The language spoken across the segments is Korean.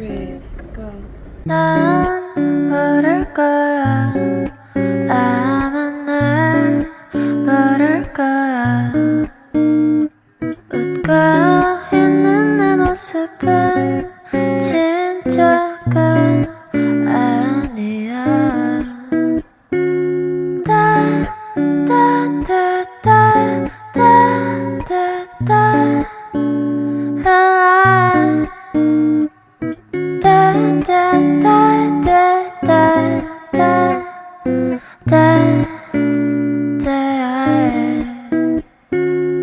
3, go. 난 모를 거야. 아마 날 모를 거야. 웃고 있는 내 모습은 진짜가 아니야.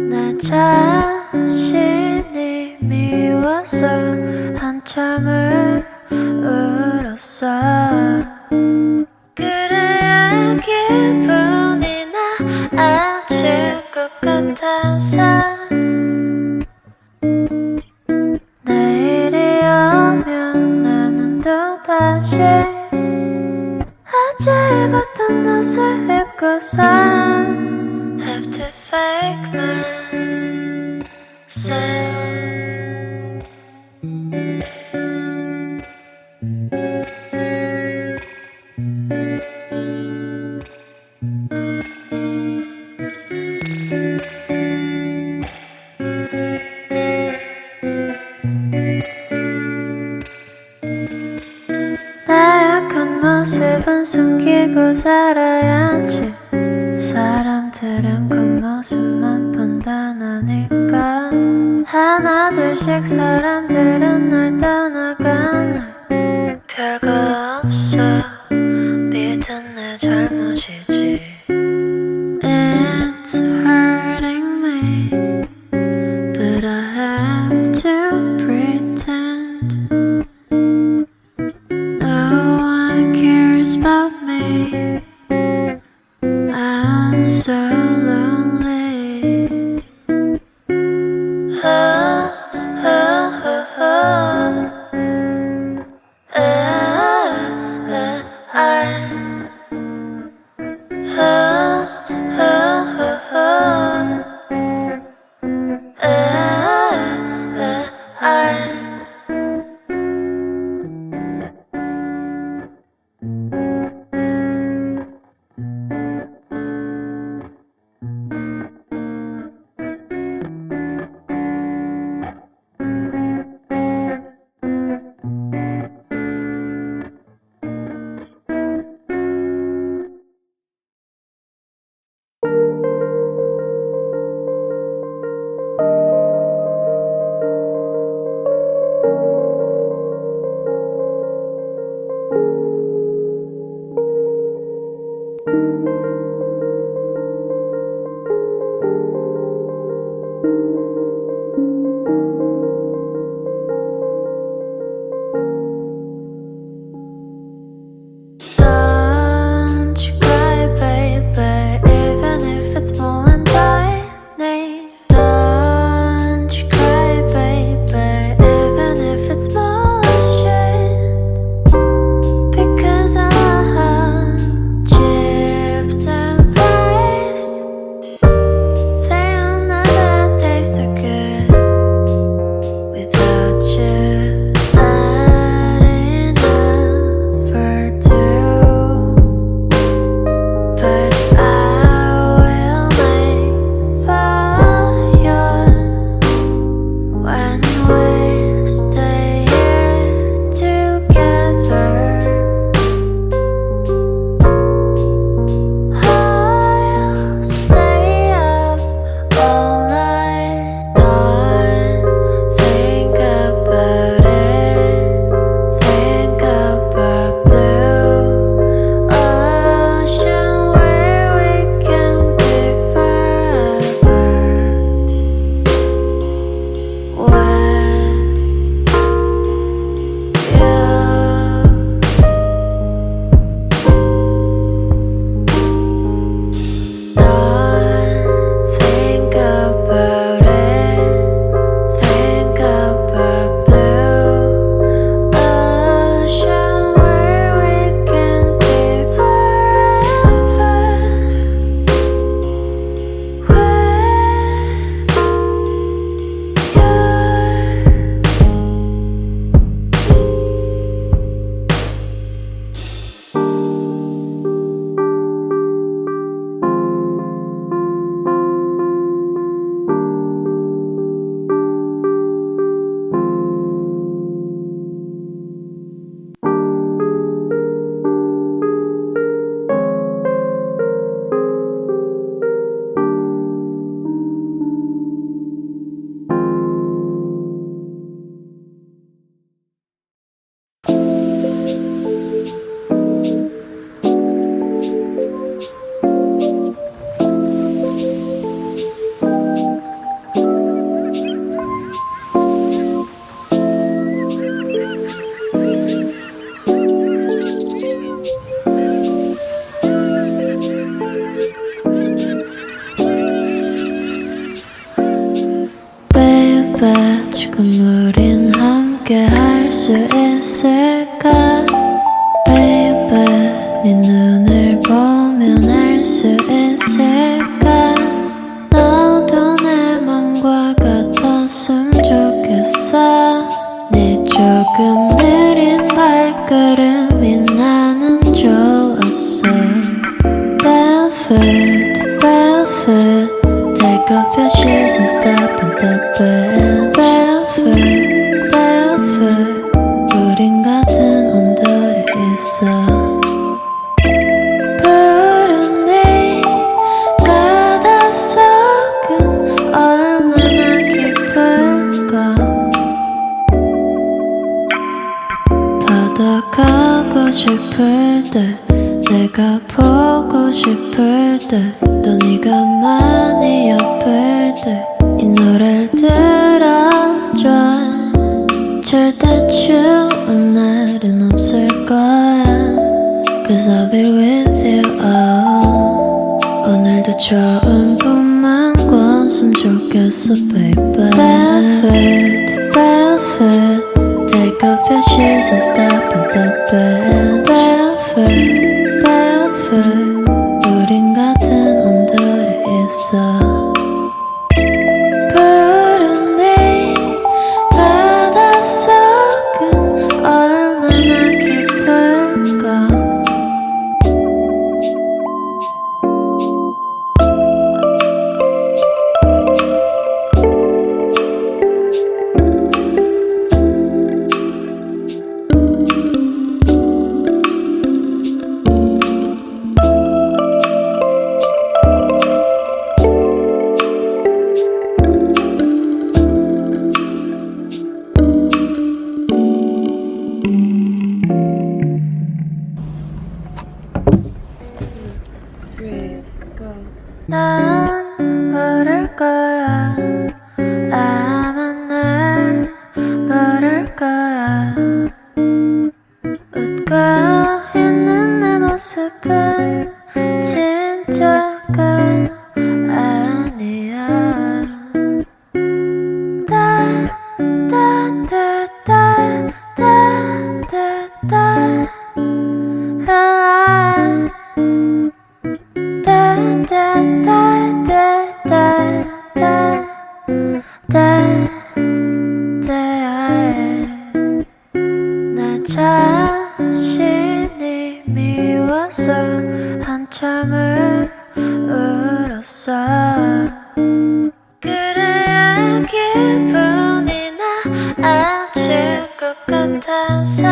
내 자신이 미워서 한참을 울었어. 그래야 기분이 나아질 것 같아서 내일이 오면 나는 또다시 어제 입었던 옷을 입고서 Have to fake myself. 나약한 모습은 숨기고 살아야지. 사람들은 겉모습만 판단하니까 하나 둘씩 사람들은 날 떠나가네. 별거 없어 믿은 내 잘못이지. It's hurting me but I have to pretend no one cares about me. I'm so lonely. Oh, oh, oh, oh. 발걸음이 나는 좋았어. Barefoot, barefoot, take off your shoes and step in the bed. Barefoot, barefoot, 우린 같은 온도에 있어. 푸른 네 바닷속은 얼마나 깊을까. 바다 가고 싶을 때, 내가 보고 싶을 때, 또 네가 많이 아플 때 이 노래를 들어줘. 절대 추운 날은 없을 거야, Cause I'll be with you. 오늘도 좋은 꿈만 꿨으면 좋겠어, baby. Barefoot, barefoot, take off your shoes and step in the bed. Barefoot, barefoot, 우린 같은 온도에 있어. 푸른 네 바닷속은 얼마나 깊을까. 난 모를 거야, 아마 날 모를 거야. 웃고 있는 내 모습은 진짜가 아니야. 내 자신이 미워서 한참을 울었어. 그래야 기분이 나아질 것 같아서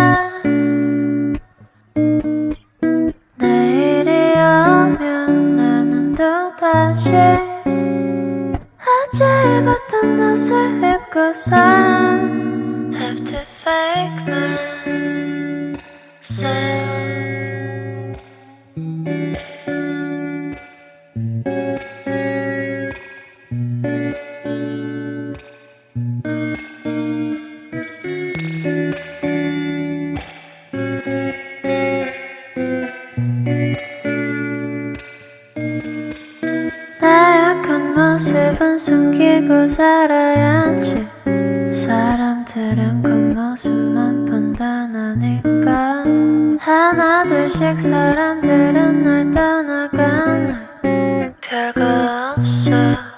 내일이 오면 나는 또다시 어제 입었던 옷을 입고서 Have to fake myself. 나약한 모습은 숨기고 살아야지. 사람들은 겉모습만 판단하니까 하나 둘씩 사람들은 날 떠나가네. 별거 없어,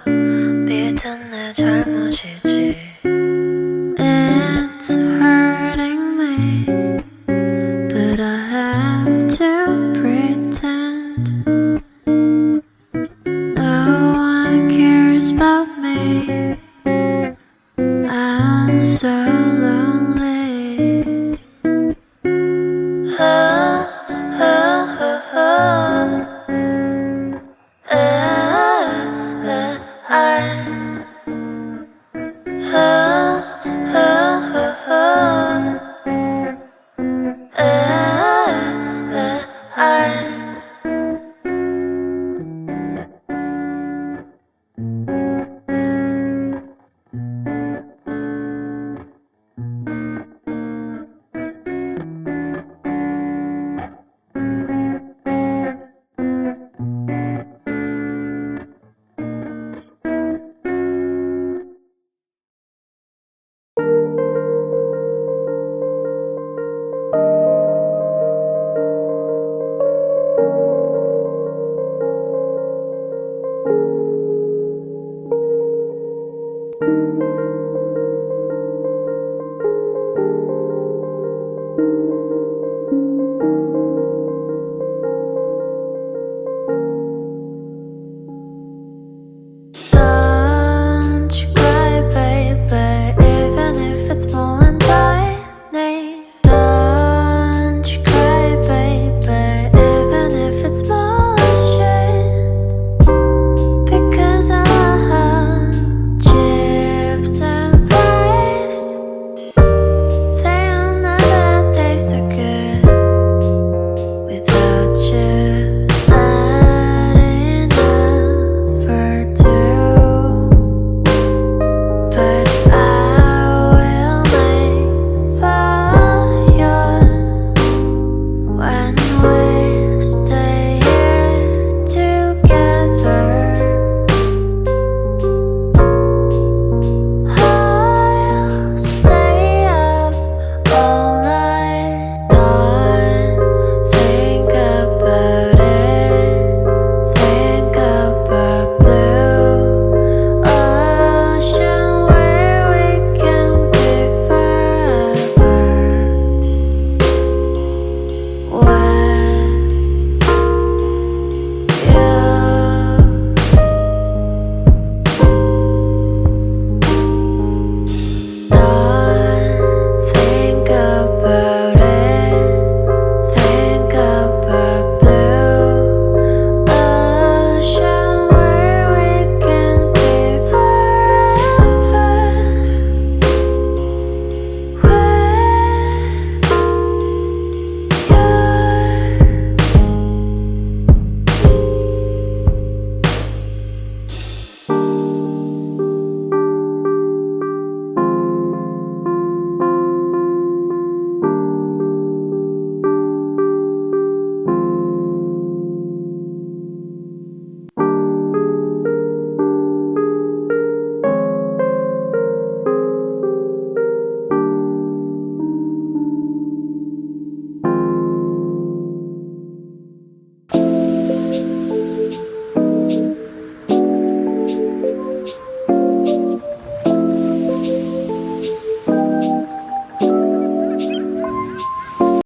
믿은 내 잘못이지. It's hurting me, but I have to pretend. No one cares about me. I'm so